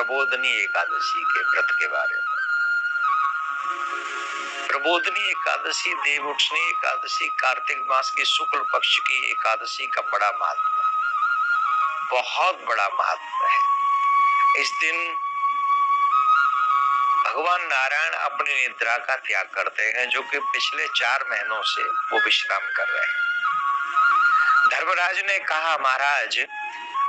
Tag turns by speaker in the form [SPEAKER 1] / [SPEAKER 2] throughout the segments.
[SPEAKER 1] प्रबोधनी एकादशी के व्रत के बारे में। प्रबोधनी एकादशी, देवउठनी एकादशी कार्तिक मास की शुक्ल पक्ष की एकादशी का बड़ा महत्व है, बहुत बड़ा महत्व है। इस दिन भगवान नारायण अपनी निद्रा का त्याग करते हैं, जो कि पिछले 4 महीनों से वो विश्राम कर रहे हैं। धर्मराज ने कहा, महाराज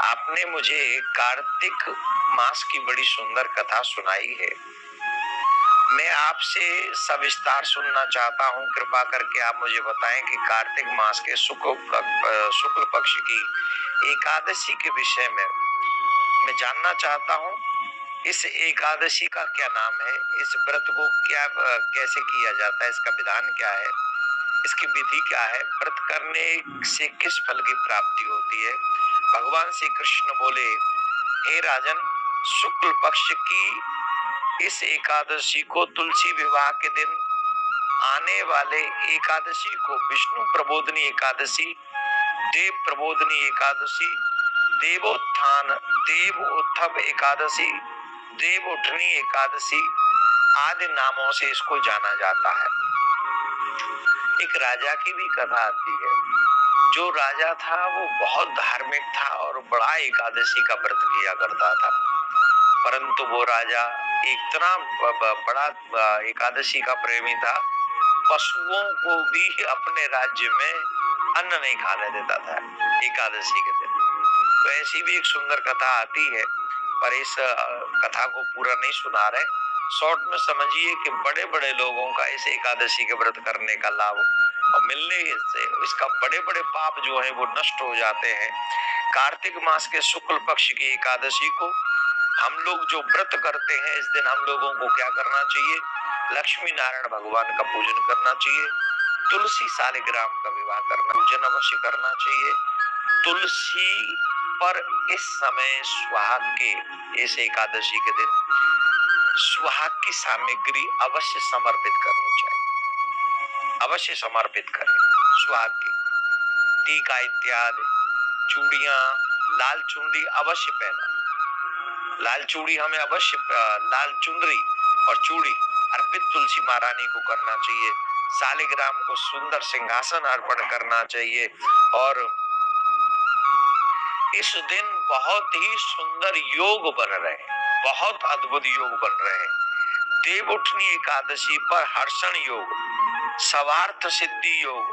[SPEAKER 1] आपने मुझे कार्तिक मास की बड़ी सुंदर कथा सुनाई है, मैं आपसे सविस्तार सुनना चाहता हूँ। कृपा करके आप मुझे बताएं कि कार्तिक मास के शुक्ल पक्ष की एकादशी के विषय में मैं जानना चाहता हूँ। इस एकादशी का क्या नाम है, इस व्रत को कैसे किया जाता है, इसका विधान क्या है, इसकी विधि क्या है, व्रत करने से किस फल की प्राप्ति होती है। भगवान श्री कृष्ण बोले, हे राजन, शुक्ल पक्ष की इस एकादशी को तुलसी विवाह के दिन आने वाले एकादशी को विष्णु प्रबोधनी एकादशी, देव प्रबोधनी एकादशी, देवोत्थान, देव उत्थव एकादशी, देव उठनी एकादशी आदि नामों से इसको जाना जाता है। एक राजा की भी कथा आती है। जो राजा था वो बहुत धार्मिक था और बड़ा एकादशी का व्रत किया करता था, परंतु वो राजा इतना बड़ा एकादशी का प्रेमी था, पशुओं को भी अपने राज्य में अन्न नहीं खाने देता था एकादशी के दिन। तो ऐसी भी एक सुंदर कथा आती है, पर इस कथा को पूरा नहीं सुना रहे। शॉर्ट में समझिए कि बड़े बड़े लोगों का इस एकादशी के व्रत करने का लाभ और मिलने से इसका बड़े बड़े पाप जो है वो नष्ट हो जाते हैं। कार्तिक मास के शुक्ल पक्ष की एकादशी को हम लोग जो व्रत करते हैं, इस दिन हम लोगों को क्या करना चाहिए, लक्ष्मी नारायण भगवान का पूजन करना चाहिए, तुलसी शालिग्राम का विवाह करना, पूजन अवश्य करना चाहिए। तुलसी पर इस समय सुहाग के इस एकादशी के दिन सुहाग की सामग्री अवश्य समर्पित करनी चाहिए, अवश्य समर्पित करें। सुहाग की टीका इत्यादि, चूड़ियां, लाल चुनरी अवश्य पहना, लाल चूड़ी हमें अवश्य, लाल चुनरी और चूड़ी अर्पित तुलसी महारानी को करना चाहिए। शालिग्राम को सुंदर सिंहासन अर्पण करना चाहिए। और इस दिन बहुत ही सुंदर योग बन रहे हैं, बहुत अद्भुत योग बन रहे हैं। देवउठनी एकादशी पर हर्षण योग, सर्वार्थ सिद्धि योग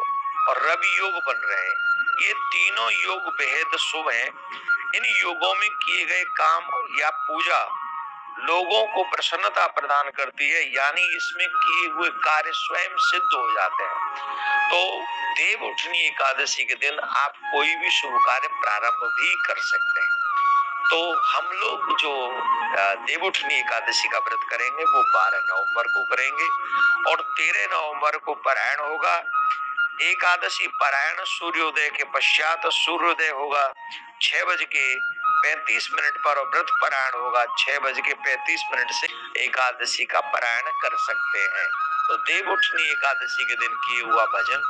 [SPEAKER 1] और रवि योग बन रहे हैं। ये तीनों योग बेहद शुभ हैं। इन योगों में किए गए काम या पूजा लोगों को प्रसन्नता प्रदान करती है, यानी इसमें किए हुए कार्य स्वयं सिद्ध हो जाते हैं। तो देवउठनी एकादशी के दिन आप कोई भी शुभ कार्य प्रारंभ भी कर सकते हैं। तो हम लोग जो देवउठनी एकादशी का व्रत करेंगे वो 12 नवंबर को करेंगे और 13 नवंबर को पारायण होगा। एकादशी पारायण सूर्योदय के पश्चात, सूर्योदय होगा 6:35 पर और व्रत पारायण होगा 6:35 से एकादशी का पारायण कर सकते हैं। तो देवउठनी एकादशी के दिन किया हुआ भजन,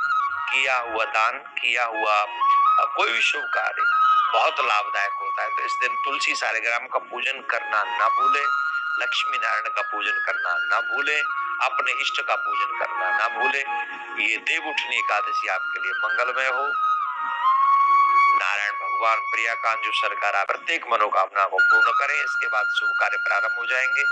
[SPEAKER 1] किया हुआ दान, किया हुआ कोई भी शुभ कार्य बहुत लाभदायक होता है। तो इस दिन तुलसी शालिग्राम का पूजन करना ना भूले, लक्ष्मी नारायण का पूजन करना ना भूले, अपने इष्ट का पूजन करना ना भूले। ये देवउठनी एकादशी आपके लिए मंगलमय हो। नारायण भगवान प्रियाकांजु सरकार प्रत्येक मनोकामना को पूर्ण करें। इसके बाद शुभ कार्य प्रारंभ हो जाएंगे,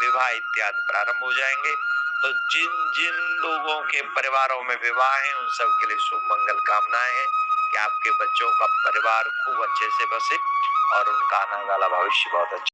[SPEAKER 1] विवाह इत्यादि प्रारंभ हो जाएंगे। तो जिन जिन लोगों के परिवारों में विवाह है उन सब के लिए शुभ मंगल कामनाएं हैं कि आपके बच्चों का परिवार खूब अच्छे से बसे और उनका आने वाला भविष्य बहुत अच्छा